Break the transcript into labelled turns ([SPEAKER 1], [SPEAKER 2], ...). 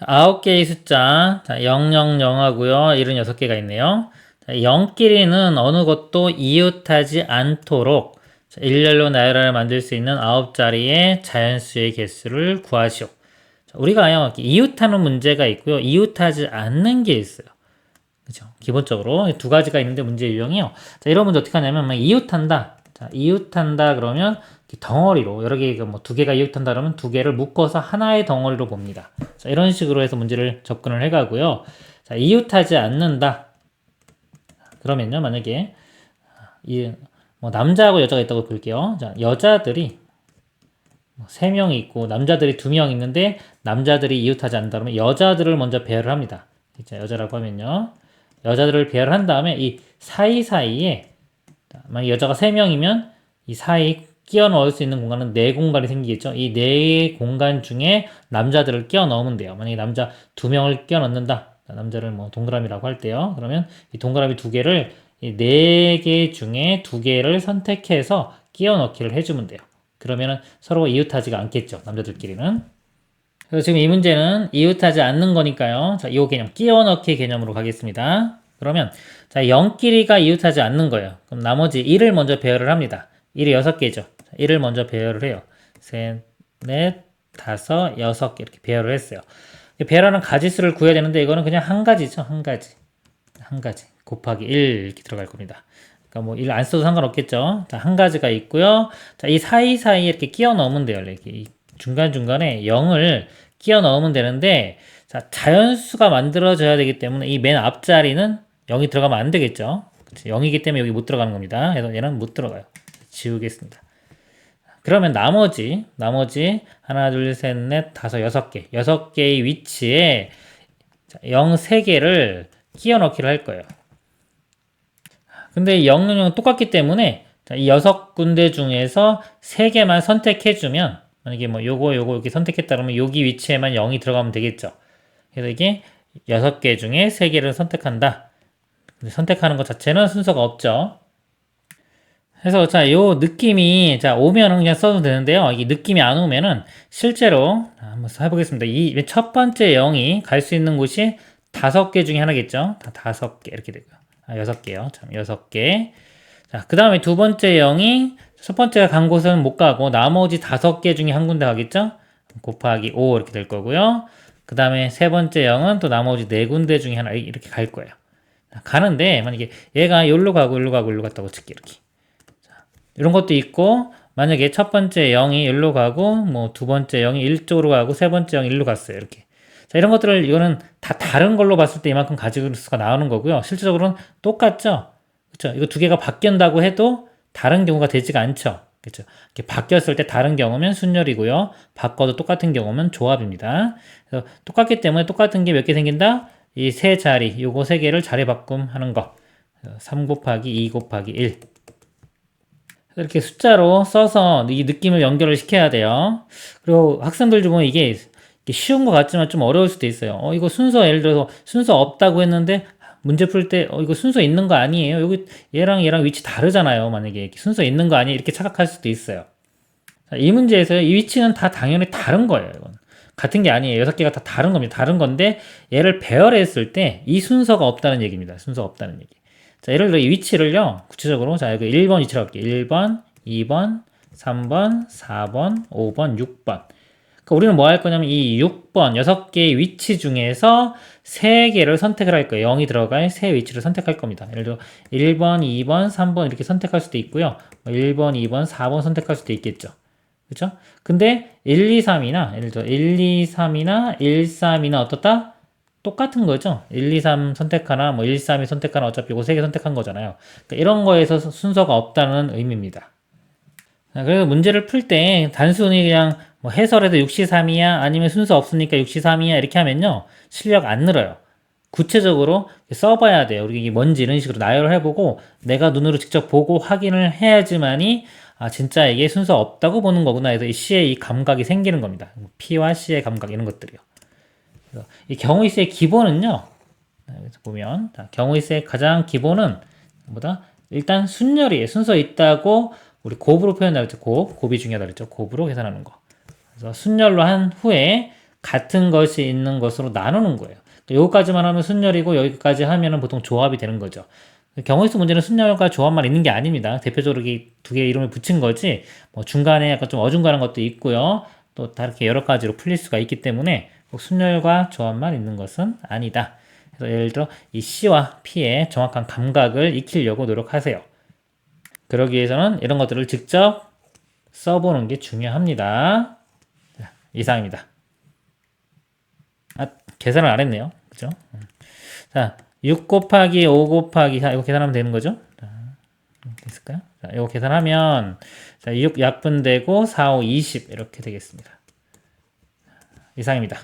[SPEAKER 1] 자, 9개의 숫자. 자, 000하고요. 76개가 있네요. 자, 0끼리는 어느 것도 이웃하지 않도록 자, 일렬로 나열을 만들 수 있는 9자리의 자연수의 개수를 구하시오. 자, 우리가요, 이웃하는 문제가 있고요. 이웃하지 않는 게 있어요. 그죠? 기본적으로 두 가지가 있는데 문제 유형이요. 자, 이런 문제 어떻게 하냐면, 이웃한다. 자, 이웃한다 그러면 덩어리로 여러 개가 뭐 두 개가 이웃한다 그러면 두 개를 묶어서 하나의 덩어리로 봅니다. 자, 이런 식으로 해서 문제를 접근을 해가고요. 자, 이웃하지 않는다. 그러면요, 만약에 뭐 남자하고 여자가 있다고 볼게요. 자, 여자들이 3명이 있고 남자들이 2명 있는데 남자들이 이웃하지 않는다 그러면 여자들을 먼저 배열을 합니다. 자, 여자라고 하면요. 여자들을 배열을 한 다음에 이 사이사이에 만약 여자가 3명이면 이 사이 끼워 넣을 수 있는 공간은 4공간이 생기겠죠. 이 4공간 중에 남자들을 끼워 넣으면 돼요. 만약에 남자 2명을 끼워 넣는다. 남자를 뭐 동그라미라고 할 때요. 그러면 이 동그라미 2개를 이 4개 중에 2개를 선택해서 끼워 넣기를 해주면 돼요. 그러면은 서로 이웃하지가 않겠죠. 남자들끼리는. 그래서 지금 이 문제는 이웃하지 않는 거니까요. 자, 이 개념, 끼워 넣기 개념으로 가겠습니다. 그러면, 자, 0끼리가 이웃하지 않는 거예요. 그럼 나머지 1을 먼저 배열을 합니다. 1이 6개죠. 1을 먼저 배열을 해요. 셋, 넷, 다섯, 6개 이렇게 배열을 했어요. 배열하는 가지수를 구해야 되는데 이거는 그냥 한 가지죠. 한 가지. 한 가지. 곱하기 1 이렇게 들어갈 겁니다. 그러니까 뭐 1 안 써도 상관없겠죠. 자, 한 가지가 있고요. 자, 이 사이사이에 이렇게 끼워 넣으면 돼요. 이렇게 중간중간에 0을 끼워 넣으면 되는데, 자, 자연수가 만들어져야 되기 때문에 이 맨 앞자리는 0이 들어가면 안 되겠죠. 그치? 0이기 때문에 여기 못 들어가는 겁니다. 그래서 얘는 못 들어가요. 지우겠습니다. 그러면 나머지 하나, 둘, 셋, 넷, 다섯, 6개. 6개의 위치에 0 3개를 끼워 넣기를 할 거예요. 근데 0은 똑같기 때문에 이 6군데 중에서 3개만 선택해주면 만약에 뭐 요거 이렇게 선택했다 그러면 여기 위치에만 0이 들어가면 되겠죠. 그래서 이게 6개 중에 3개를 선택한다. 근데 선택하는 것 자체는 순서가 없죠. 그래서 자, 요 느낌이 자 오면은 그냥 써도 되는데요. 이 느낌이 안 오면은 실제로 한번 해보겠습니다. 이 첫 번째 0이 갈 수 있는 곳이 5개 중에 하나겠죠. 다 5개 이렇게 되고요. 6개요. 참 6개. 자, 그 다음에 두 번째 0이 첫 번째가 간 곳은 못 가고 나머지 5개 중에 한 군데 가겠죠? 곱하기 5 이렇게 될 거고요. 그 다음에 세 번째 0은 또 나머지 4군데 중에 하나 이렇게 갈 거예요. 가는데 만약에 얘가 여기로 가고 여기로 가고 여기로 갔다고 칠게 이렇게. 자, 이런 것도 있고 만약에 첫 번째 0이 여기로 가고 뭐 두 번째 0이 이쪽으로 가고 세 번째 0이 이리로 갔어요. 이렇게. 자, 이런 것들을 이거는 다 다른 걸로 봤을 때 이만큼 가지고 수가 나오는 거고요. 실질적으로는 똑같죠? 그렇죠? 이거 두 개가 바뀐다고 해도 다른 경우가 되지가 않죠. 그렇죠? 이렇게 바뀌었을 때 다른 경우면 순열이고요. 바꿔도 똑같은 경우면 조합입니다. 그래서 똑같기 때문에 똑같은 게 몇 개 생긴다? 이 세 자리, 요거 세 개를 자리 바꿈하는 거. 3 곱하기 2 곱하기 1. 이렇게 숫자로 써서 이 느낌을 연결을 시켜야 돼요. 그리고 학생들 중 보면 이게 쉬운 것 같지만 좀 어려울 수도 있어요. 이거 순서 예를 들어서 순서 없다고 했는데 문제 풀 때 이거 순서 있는 거 아니에요? 여기 얘랑 위치 다르잖아요. 만약에 순서 있는 거 아니에요? 이렇게 착각할 수도 있어요. 자, 이 문제에서 이 위치는 다 당연히 다른 거예요. 이건. 같은 게 아니에요. 6개가 다 다른 겁니다. 다른 건데 얘를 배열했을 때 이 순서가 없다는 얘기입니다. 순서 없다는 얘기. 자, 예를 들어 이 위치를요. 구체적으로 자, 여기 1번 위치로 할게요. 1번, 2번, 3번, 4번, 5번, 6번. 그러니까 우리는 뭐 할 거냐면 이 6번 6개의 위치 중에서 3개를 선택을 할 거예요. 0이 들어갈 세 위치를 선택할 겁니다. 예를 들어 1번, 2번, 3번 이렇게 선택할 수도 있고요. 1번, 2번, 4번 선택할 수도 있겠죠. 그렇죠? 근데 1, 2, 3이나 예를 들어 1, 2, 3이나 1, 3이나 어떻다? 똑같은 거죠. 1, 2, 3 선택하나 뭐 1, 3이 선택하나 어차피 이거 3개 선택한 거잖아요. 그러니까 이런 거에서 순서가 없다는 의미입니다. 그래서 문제를 풀 때 단순히 그냥 뭐 해설에도 6시3이야 아니면 순서 없으니까 6시3이야 이렇게 하면요 실력 안 늘어요. 구체적으로 써봐야 돼요. 이게 뭔지 이런 식으로 나열을 해보고 내가 눈으로 직접 보고 확인을 해야지만이 아 진짜 이게 순서 없다고 보는 거구나 해서 이 C의 이 감각이 생기는 겁니다. P와 C의 감각 이런 것들이요. 그래서 이 경우의 기본은요. 여기서 보면 자, 경우의 가장 기본은 뭐다? 일단 순열이에요. 순서 있다고 우리 곱으로 표현하죠. 곱이 중요하다 그랬죠. 곱으로 계산하는 거. 그래서 순열로 한 후에 같은 것이 있는 것으로 나누는 거예요. 여기까지만 하면 순열이고 여기까지 하면은 보통 조합이 되는 거죠. 경우의 수 문제는 순열과 조합만 있는 게 아닙니다. 대표적으로 이 두 개의 이름을 붙인 거지, 뭐 중간에 약간 좀 어중간한 것도 있고요. 또 다르게 여러 가지로 풀릴 수가 있기 때문에 꼭 순열과 조합만 있는 것은 아니다. 그래서 예를 들어 이 C와 P의 정확한 감각을 익히려고 노력하세요. 그러기 위해서는 이런 것들을 직접 써보는 게 중요합니다. 자, 이상입니다. 계산을 안 했네요. 그죠? 자, 6 곱하기 5 곱하기 4, 이거 계산하면 되는 거죠? 자, 됐을까요? 자, 이거 계산하면, 자, 6 약분되고 4, 5, 20 이렇게 되겠습니다. 이상입니다.